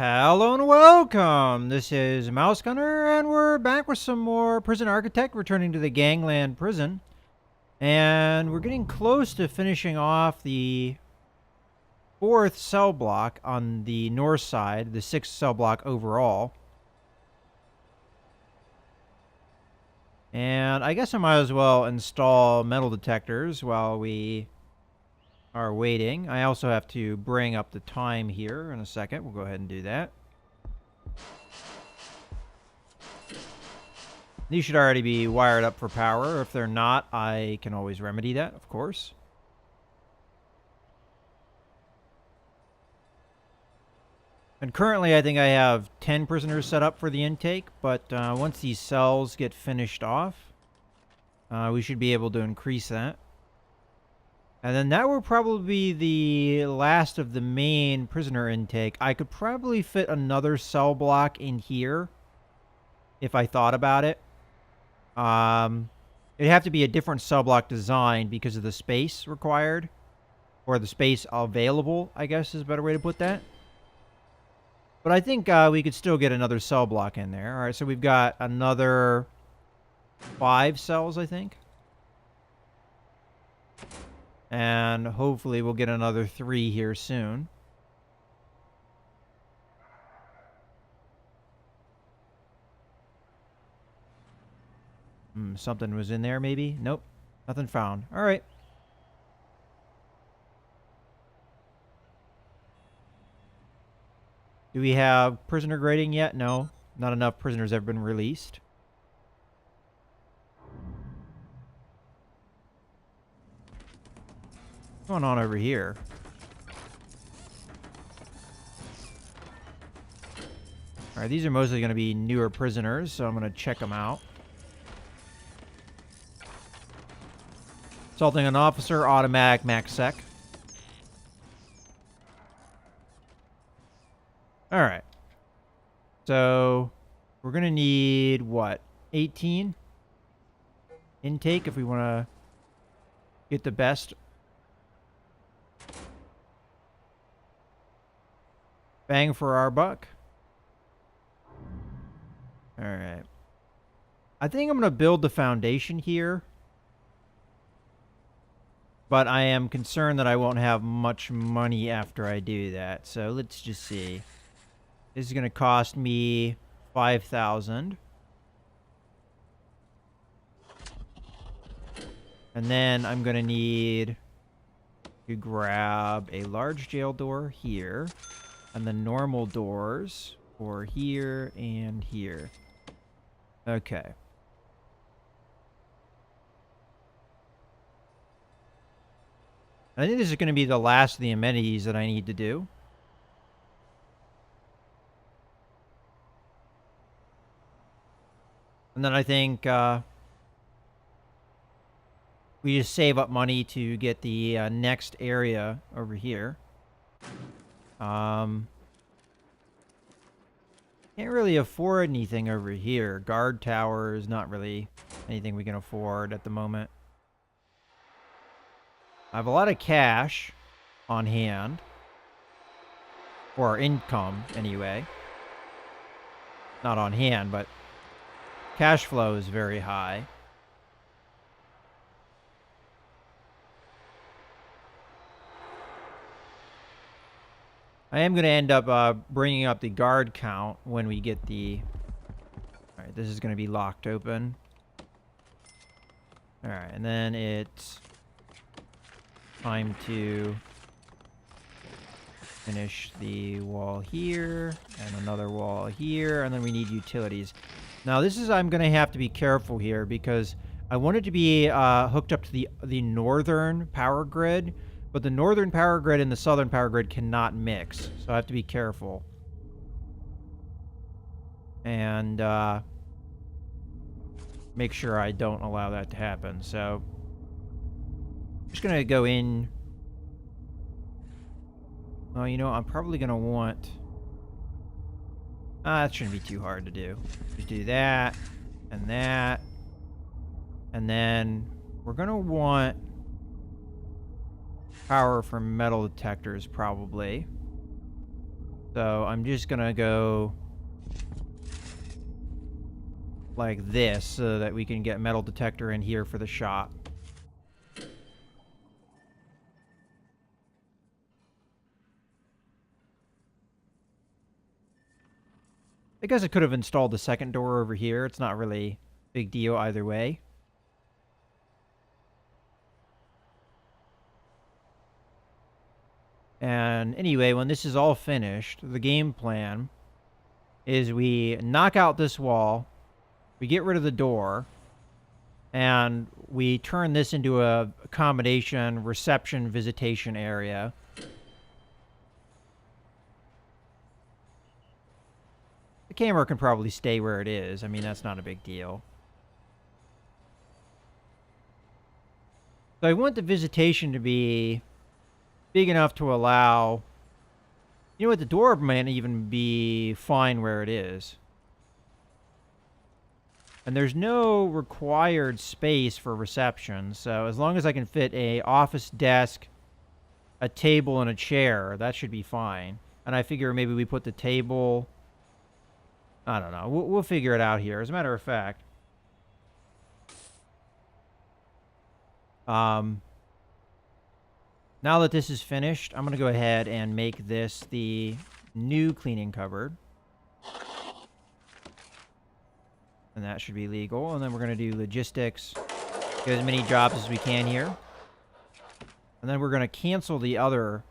Hello and welcome! This is Mouse Gunner, and we're back with some more Prison Architect, returning to the Gangland prison. And we're getting close to finishing off the 4th cell block on the north side, the 6th cell block overall. And I guess I might as well install metal detectors while we are waiting. I also have to bring up the time here in a second. We'll go ahead and do that. These should already be wired up for power. If they're not, I can always remedy that, of course. And currently, I think I have 10 prisoners set up for the intake, but once these cells get finished off, we should be able to increase that. And then that will probably be the last of the main prisoner intake. I could probably fit another cell block in here if I thought about it. It'd have to be a different cell block design because of the space required, or the space available, I guess is a better way to put that. But I think we could still get another cell block in there. All right, so we've got another 5 cells, I think. And hopefully we'll get another 3 here soon. Something was in there, maybe? Nope. Nothing found. All right. Do we have prisoner grading yet? No. Not enough prisoners have been released. What's going on over here? Alright, these are mostly going to be newer prisoners, so I'm going to check them out. Assaulting an officer, automatic, max sec. Alright. So, we're going to need, what, 18 intake if we want to get the best bang for our buck. Alright. I think I'm going to build the foundation here. But I am concerned that I won't have much money after I do that. So let's just see. This is going to cost me 5,000. And then I'm going to need to grab a large jail door here. And the normal doors for here and here. Okay. I think this is going to be the last of the amenities that I need to do. And then I think we just save up money to get the next area over here. Can't really afford anything over here. Guard tower is not really anything we can afford at the moment. I have a lot of cash on hand. Or income, anyway. Not on hand, but cash flow is very high. I am going to end up bringing up the guard count when we get the... Alright, this is going to be locked open. Alright, and then it's time to finish the wall here, and another wall here, and then we need utilities. Now this is, I'm going to have to be careful here, because I want it to be hooked up to the northern power grid, but the northern power grid and the southern power grid cannot mix, so I have to be careful. And make sure I don't allow that to happen, so... just gonna go in. Oh, you know, I'm probably gonna want... that shouldn't be too hard to do. Just do that, and that. And then we're gonna want power from metal detectors, probably. So I'm just gonna go like this so that we can get metal detector in here for the shop. I guess I could have installed the second door over here. It's not really a big deal either way. And anyway, when this is all finished, the game plan is we knock out this wall, we get rid of the door, and we turn this into a accommodation, reception, visitation area. The camera can probably stay where it is. I mean, that's not a big deal. So I want the visitation to be big enough to allow... You know what? The door might even be fine where it is. And there's no required space for reception. So as long as I can fit a office desk, a table, and a chair, that should be fine. And I figure maybe we put the table... I don't know. We'll figure it out here. As a matter of fact... Now that this is finished, I'm going to go ahead and make this the new cleaning cupboard. And that should be legal. And then we're going to do logistics. Get as many jobs as we can here. And then we're going to cancel the other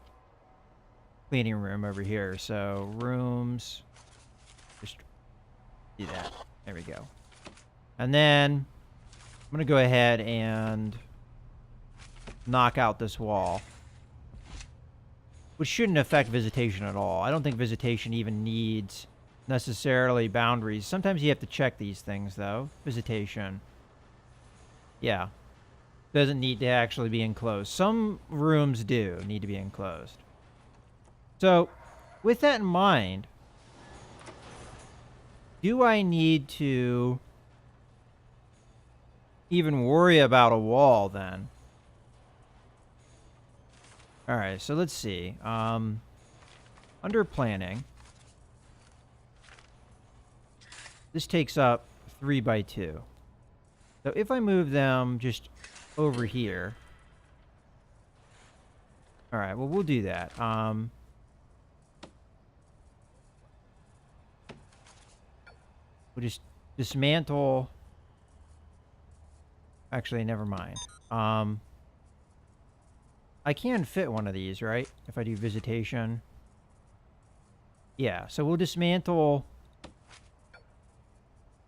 cleaning room over here. So, rooms. Just do that. There we go. And then I'm going to go ahead and knock out this wall, which shouldn't affect visitation at all. I don't think visitation even needs necessarily boundaries. Sometimes you have to check these things, though. Visitation. Yeah. Doesn't need to actually be enclosed. Some rooms do need to be enclosed. So, with that in mind, do I need to even worry about a wall, then? Alright, so let's see. Under planning, this takes up 3 by 2. So if I move them just over here... Alright, well, we'll do that. We'll just dismantle... Actually, never mind. I can fit one of these, right? If I do visitation. Yeah, so we'll dismantle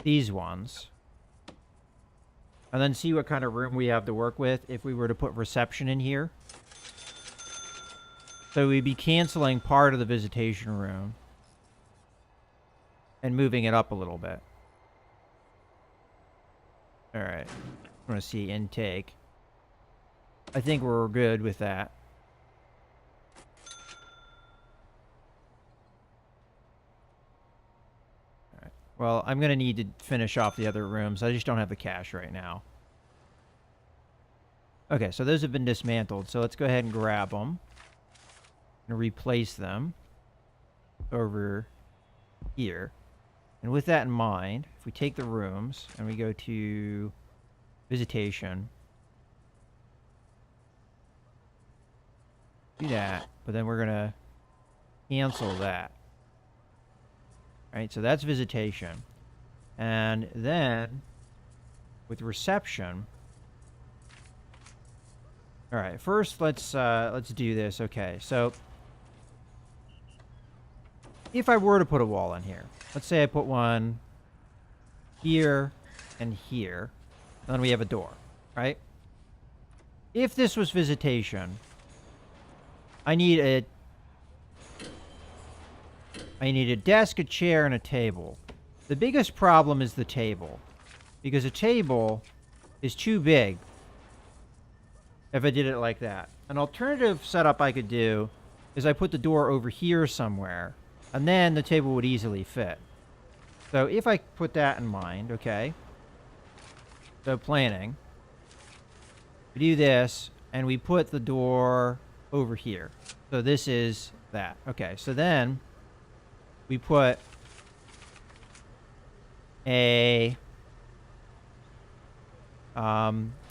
these ones. And then see what kind of room we have to work with if we were to put reception in here. So we'd be canceling part of the visitation room and moving it up a little bit. Alright. I want to see intake. I think we're good with that. Alright. Well, I'm going to need to finish off the other rooms. I just don't have the cash right now. Okay, so those have been dismantled. So let's go ahead and grab them. And replace them over here. And with that in mind, if we take the rooms and we go to visitation... Do that, but then we're gonna cancel that. Right, so that's visitation. And then with reception. Alright, first let's do this. Okay, so if I were to put a wall in here, let's say I put one here and here, and then we have a door, right? If this was visitation, I need a desk, a chair, and a table. The biggest problem is the table, because a table is too big if I did it like that. An alternative setup I could do is I put the door over here somewhere, and then the table would easily fit. So if I put that in mind, okay, so planning, we do this, and we put the door over here. So this is that. Okay, so then we put a...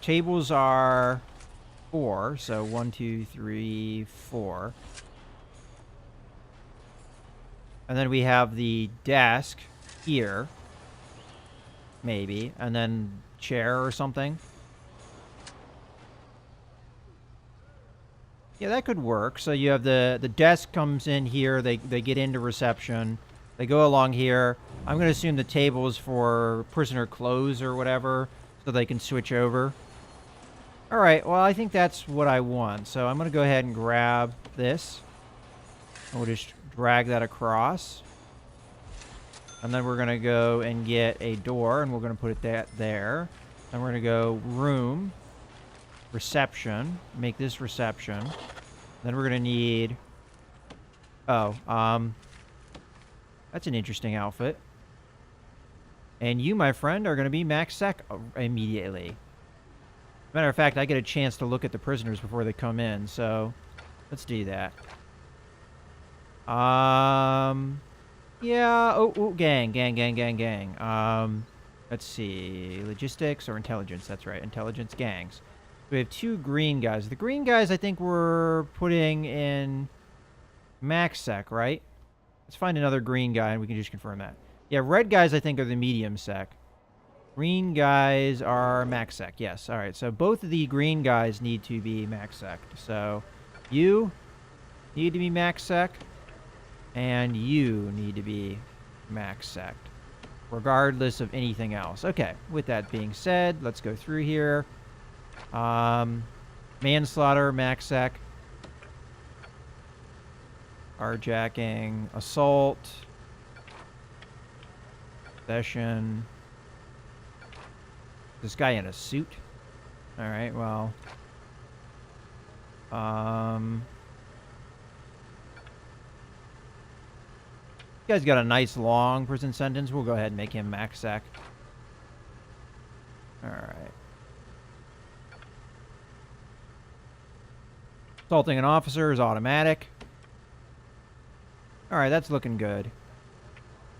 tables are 4, so 1, 2, 3, 4. And then we have the desk here, maybe, and then chair or something. Yeah, that could work. So you have the desk comes in here, they get into reception, they go along here. I'm going to assume the table is for prisoner clothes or whatever, so they can switch over. All right, well, I think that's what I want. So I'm going to go ahead and grab this. And we'll just drag that across. And then we're going to go and get a door, and we're going to put it there. Then we're going to go room, reception, make this reception. Then we're going to need... Oh, that's an interesting outfit. And you, my friend, are going to be max sec immediately. Matter of fact, I get a chance to look at the prisoners before they come in, so let's do that. Yeah, oh, gang. Let's see, logistics or intelligence, that's right, intelligence, gangs. We have 2 green guys. The green guys, I think we're putting in max sec, right? Let's find another green guy and we can just confirm that. Yeah, red guys, I think, are the medium sec. Green guys are max sec, yes. All right, so both of the green guys need to be max sec. So you need to be max sec, and you need to be max sec, regardless of anything else. Okay, with that being said, let's go through here. Manslaughter, max sec. Carjacking, assault, possession. This guy in a suit. All right, well. This guy's got a nice long prison sentence. We'll go ahead and make him max sec. All right. Assaulting an officer is automatic. All right, that's looking good.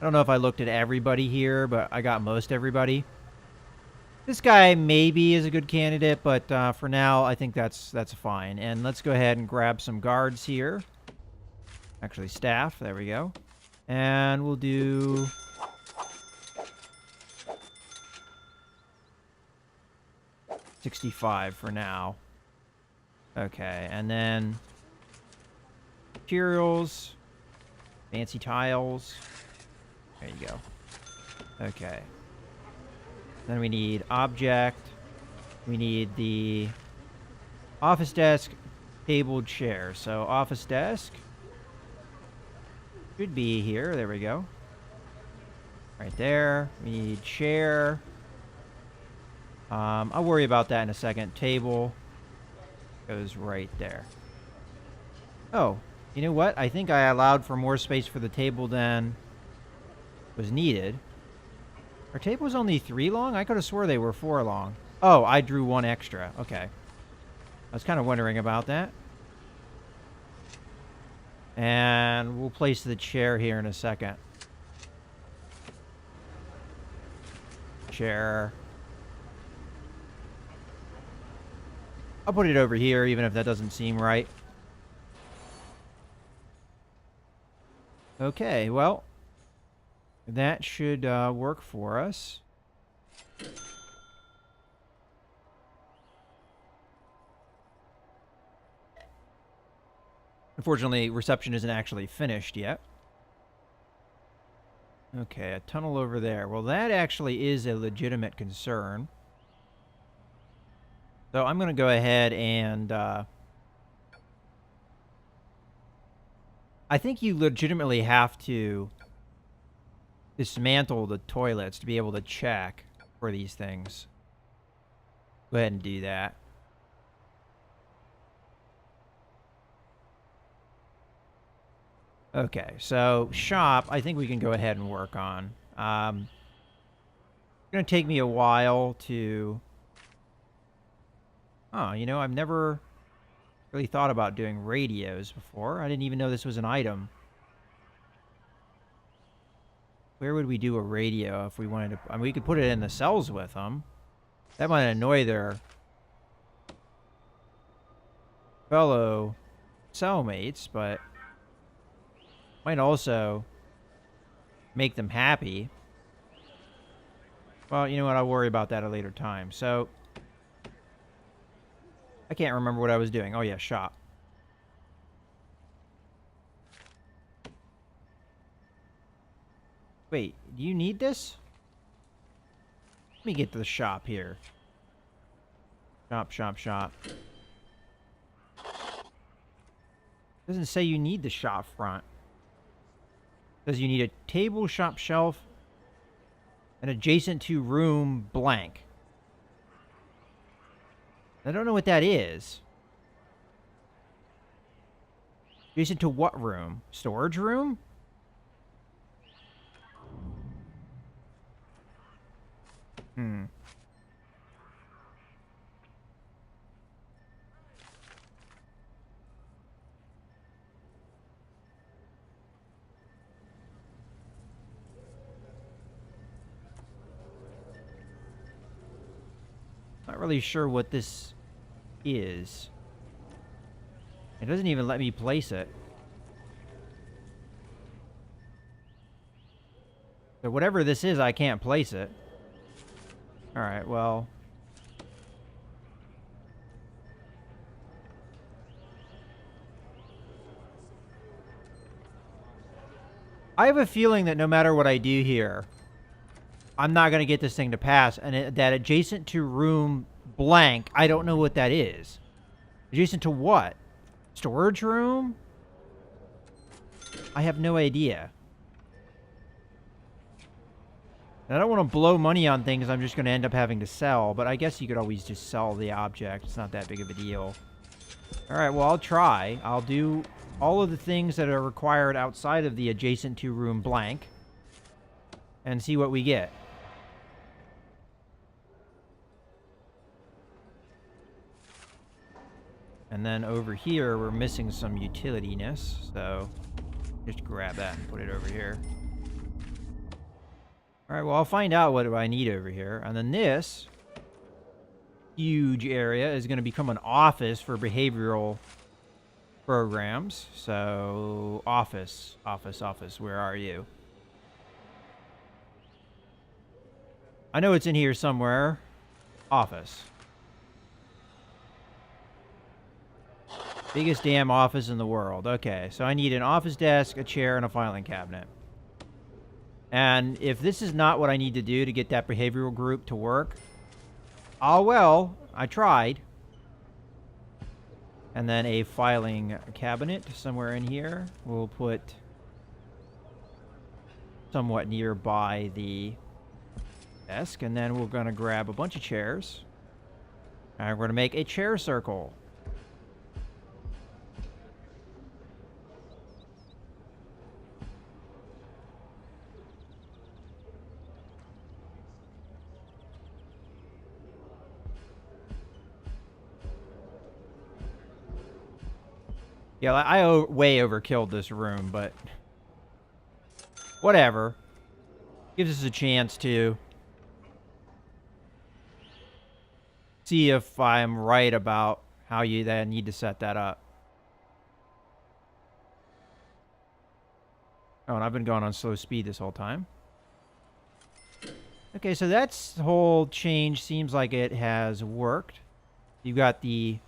I don't know if I looked at everybody here, but I got most everybody. This guy maybe is a good candidate, but for now, I think that's fine. And let's go ahead and grab some guards here. Actually, staff. There we go. And we'll do... $65 for now. Okay, and then... materials. Fancy tiles. There you go. Okay. Then we need object. We need the office desk, table, chair. So office desk should be here. There we go. Right there. We need chair. I'll worry about that in a second. Table goes right there. Oh, you know what? I think I allowed for more space for the table than was needed. Our table was only 3 long? I could have swore they were 4 long. Oh, I drew 1 extra. Okay. I was kind of wondering about that. And we'll place the chair here in a second. Chair. I'll put it over here, even if that doesn't seem right. Okay, well, that should work for us. Unfortunately, reception isn't actually finished yet. Okay, a tunnel over there. Well, that actually is a legitimate concern. So I'm going to go ahead and... I think you legitimately have to dismantle the toilets to be able to check for these things. Go ahead and do that. Okay, so shop, I think we can go ahead and work on. It's going to take me a while to... Oh, you know, I've never really thought about doing radios before. I didn't even know this was an item. Where would we do a radio if we wanted to? I mean, we could put it in the cells with them. That might annoy their fellow cellmates, but might also make them happy. Well, you know what? I'll worry about that at a later time. So, I can't remember what I was doing. Oh, yeah, shop. Wait, do you need this? Let me get to the shop here. Shop, shop, shop. Doesn't say you need the shop front. Says you need a table, shop shelf, and adjacent to room blank. I don't know what that is. Adjacent to what room? Storage room? Not really sure what this is. It doesn't even let me place it. So whatever this is, I can't place it. Alright, well. I have a feeling that no matter what I do here, I'm not going to get this thing to pass. And that adjacent to room blank, I don't know what that is. Adjacent to what? Storage room? I have no idea. And I don't want to blow money on things I'm just going to end up having to sell, but I guess you could always just sell the object. It's not that big of a deal. Alright, well, I'll try. I'll do all of the things that are required outside of the adjacent to room blank and see what we get. And then over here, we're missing some utility-ness, so just grab that and put it over here. Alright, well, I'll find out what do I need over here. And then this huge area is going to become an office for behavioral programs. So, office, where are you? I know it's in here somewhere. Office. Biggest damn office in the world. Okay, so I need an office desk, a chair, and a filing cabinet. And if this is not what I need to do to get that behavioral group to work, oh well, I tried. And then a filing cabinet somewhere in here. We'll put somewhat nearby the desk. And then we're going to grab a bunch of chairs. And we're going to make a chair circle. Yeah, I way overkilled this room, but whatever. Gives us a chance to see if I'm right about how you then need to set that up. Oh, and I've been going on slow speed this whole time. Okay, so that's the whole change. Seems like it has worked. You got the...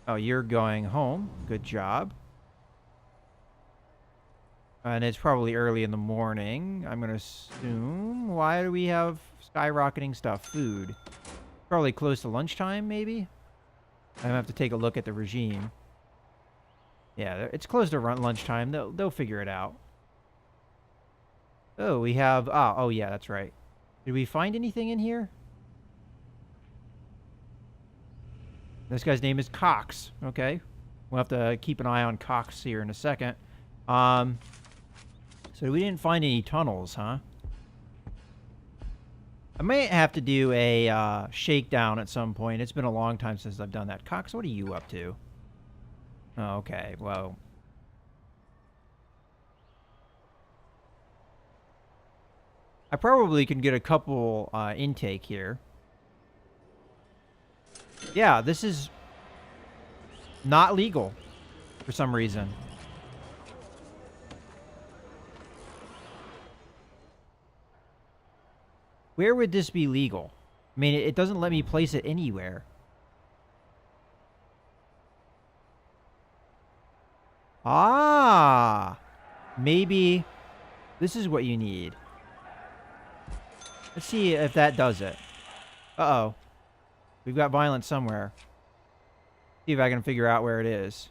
Oh, you're going home. Good job. And it's probably early in the morning. I'm going to assume. Why do we have skyrocketing stuff? Food. Probably close to lunchtime, maybe? I have to take a look at the regime. Yeah, it's close to lunchtime. They'll figure it out. Oh, we have... Oh, yeah, that's right. Did we find anything in here? This guy's name is Cox. Okay. We'll have to keep an eye on Cox here in a second. So we didn't find any tunnels, huh? I may have to do a shakedown at some point. It's been a long time since I've done that. Cox, what are you up to? Oh, okay, well... I probably can get a couple intake here. Yeah, this is not legal for some reason. Where would this be legal? I mean, it doesn't let me place it anywhere. Ah, maybe this is what you need. Let's see if that does it. Uh-oh. We've got violence somewhere. See if I can figure out where it is.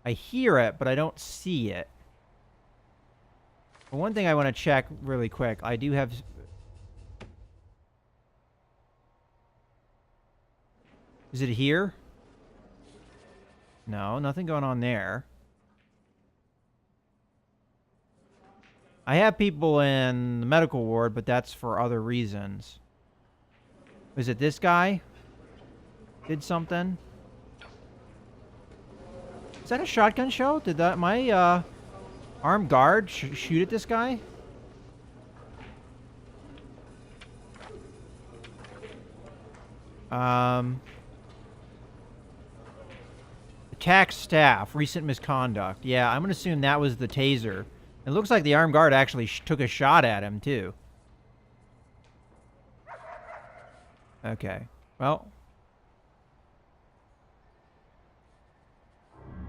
I hear it, but I don't see it. One thing I want to check really quick. I do have... Is it here? No, nothing going on there. I have people in the medical ward, but that's for other reasons. Is it this guy? Did something? Is that a shotgun shell? Did that my armed guard shoot at this guy? Attack staff, recent misconduct. Yeah, I'm gonna assume that was the taser. It looks like the armed guard actually took a shot at him too. Okay, well,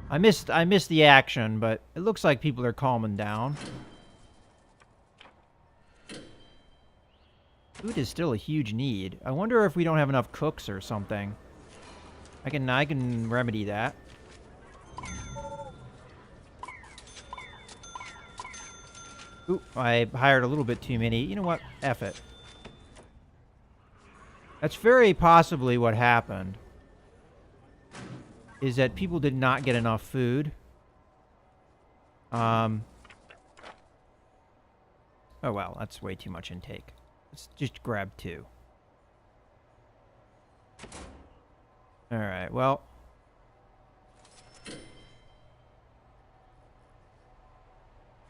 I missed the action, but it looks like people are calming down. Food is still a huge need. I wonder if we don't have enough cooks or something. I can remedy that. Oop, I hired a little bit too many. You know what? F it. That's very possibly what happened. Is that people did not get enough food. Oh well, that's way too much intake. Let's just grab 2. Alright, well.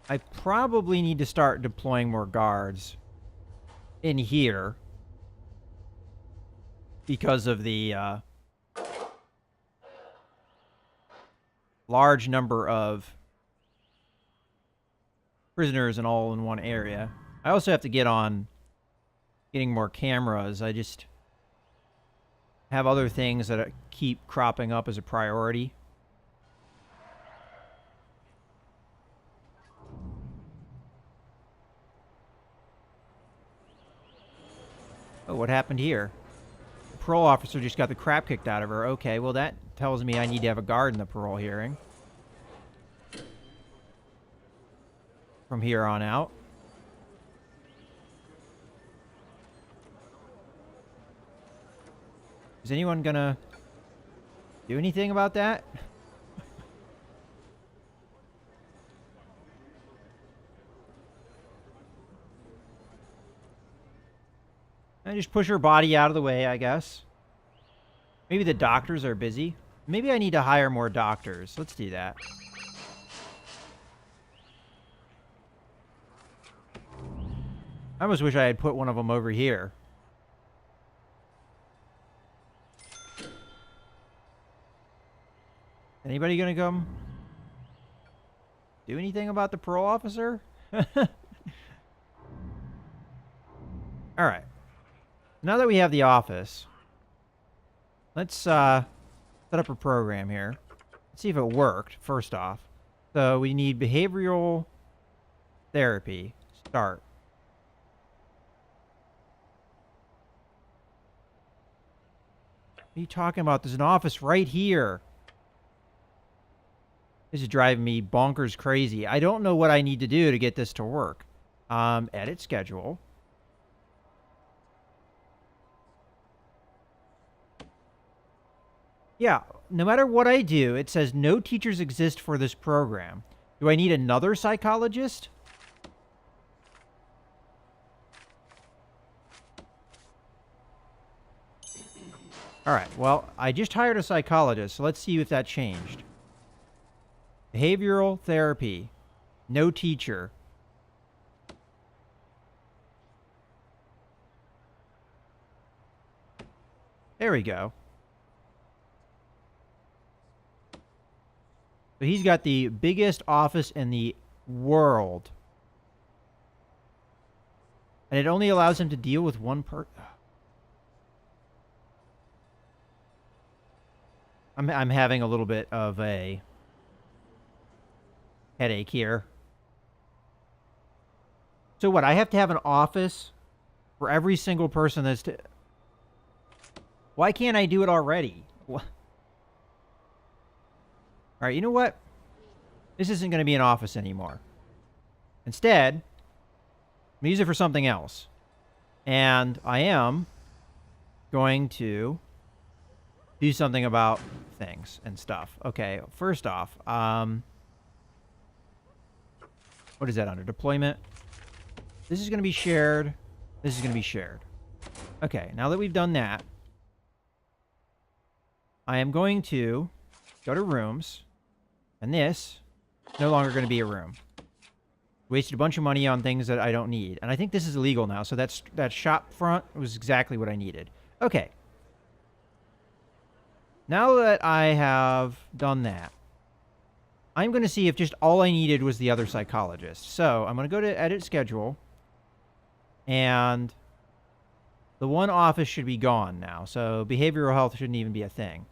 I probably need to start deploying more guards in here because of the large number of prisoners and all in one area. I also have to get on getting more cameras. I just have other things that keep cropping up as a priority. Oh, what happened here? The parole officer just got the crap kicked out of her. Okay, well that tells me I need to have a guard in the parole hearing. From here on out. Is anyone gonna do anything about that? I just push her body out of the way, I guess. Maybe the doctors are busy. Maybe I need to hire more doctors. Let's do that. I almost wish I had put one of them over here. Anybody gonna come do anything about the parole officer? Alright. Now that we have the office, let's set up a program here. Let's see if it worked, first off. So we need behavioral therapy. Start. What are you talking about? There's an office right here. This is driving me bonkers crazy. I don't know what I need to do to get this to work. Edit schedule. Yeah, no matter what I do, it says no teachers exist for this program. Do I need another psychologist? Alright, well, I just hired a psychologist, so let's see if that changed. Behavioral therapy. No teacher. There we go. So he's got the biggest office in the world. And it only allows him to deal with one person. I'm having a little bit of a headache here. So what, I have to have an office for every single person that's... Why can't I do it already? What? Alright, you know what? This isn't going to be an office anymore. Instead, I'm going to use it for something else. And I am going to do something about things and stuff. Okay, first off, what is that under? Deployment. This is going to be shared. This is going to be shared. Okay, now that we've done that, I am going to go to rooms, and this is no longer going to be a room. Wasted a bunch of money on things that I don't need. And I think this is illegal now, so that shop front was exactly what I needed. Okay. Now that I have done that, I'm going to see if just all I needed was the other psychologist. So I'm going to go to edit schedule, and the one office should be gone now. So behavioral health shouldn't even be a thing.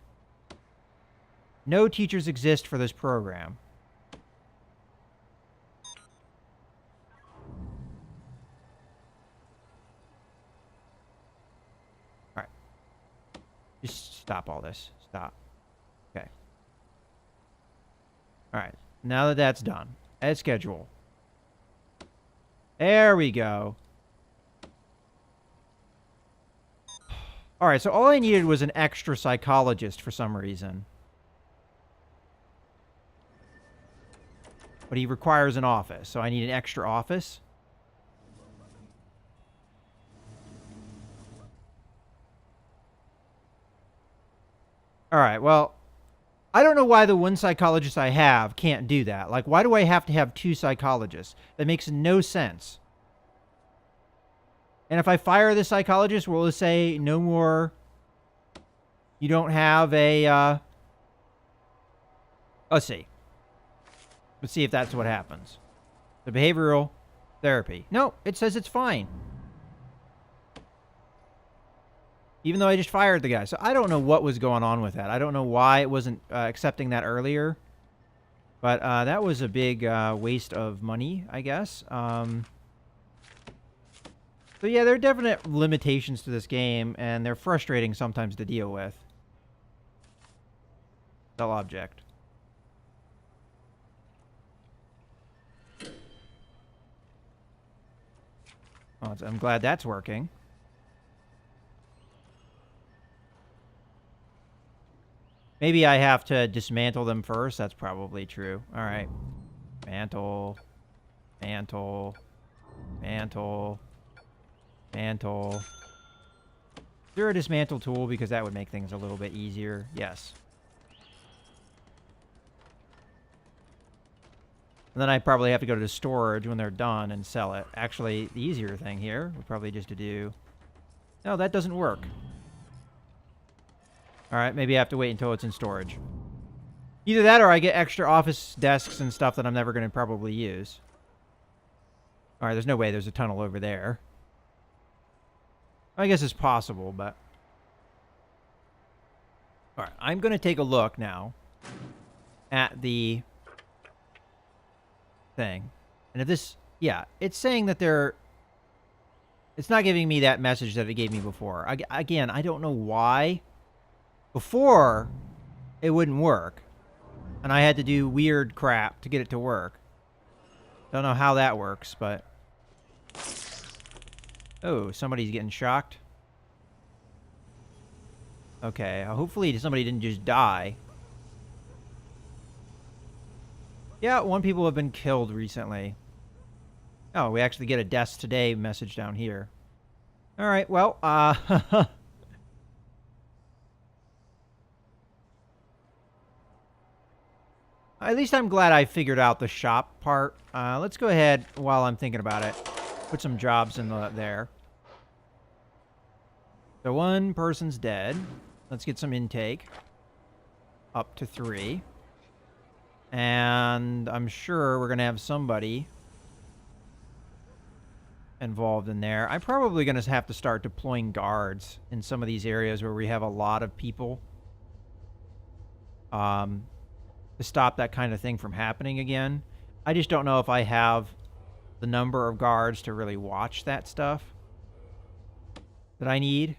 No teachers exist for this program. All right. Just stop all this. Stop. Okay. All right. Now that that's done, edit schedule. There we go. All right, so all I needed was an extra psychologist for some reason. But he requires an office, so I need an extra office. All right, well, I don't know why the one psychologist I have can't do that. Like, why do I have to have two psychologists? That makes no sense. And if I fire the psychologist, will it say no more? You don't have a, let's see. Let's see if that's what happens. The behavioral therapy. No, it says it's fine. Even though I just fired the guy. So I don't know what was going on with that. I don't know why it wasn't accepting that earlier. But that was a big waste of money, I guess. So yeah, there are definite limitations to this game, and they're frustrating sometimes to deal with. Cell object. Oh, I'm glad that's working. Maybe I have to dismantle them first. That's probably true. All right. Mantle. Mantle. Mantle. Mantle. Is there a dismantle tool? Because that would make things a little bit easier. Yes. And then I probably have to go to the storage when they're done and sell it. Actually, the easier thing here would probably just to do... No, that doesn't work. Alright, maybe I have to wait until it's in storage. Either that or I get extra office desks and stuff that I'm never going to probably use. Alright, there's no way there's a tunnel over there. I guess it's possible, but... Alright, I'm going to take a look now at the thing. And if this... Yeah, it's saying that they're... It's not giving me that message that it gave me before. Again, I don't know why. Before, it wouldn't work. And I had to do weird crap to get it to work. Don't know how that works, but... Oh, somebody's getting shocked. Okay, hopefully somebody didn't just die. Yeah, one people have been killed recently. Oh, we actually get a deaths today message down here. Alright, well, at least I'm glad I figured out the shop part. Let's go ahead, while I'm thinking about it, put some jobs in there. So 1 person's dead. Let's get some intake. Up to 3. And I'm sure we're going to have somebody involved in there. I'm probably going to have to start deploying guards in some of these areas where we have a lot of people. To stop that kind of thing from happening again. I just don't know if I have the number of guards to really watch that stuff that I need.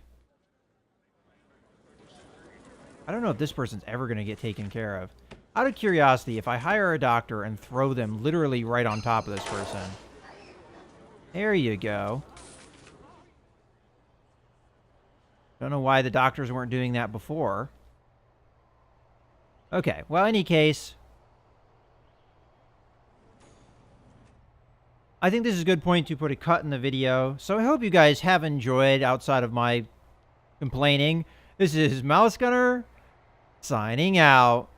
I don't know if this person's ever going to get taken care of. Out of curiosity, if I hire a doctor and throw them literally right on top of this person. There you go. Don't know why the doctors weren't doing that before. Okay, well, in any case, I think this is a good point to put a cut in the video. So I hope you guys have enjoyed outside of my complaining. This is Mouse Gunner signing out.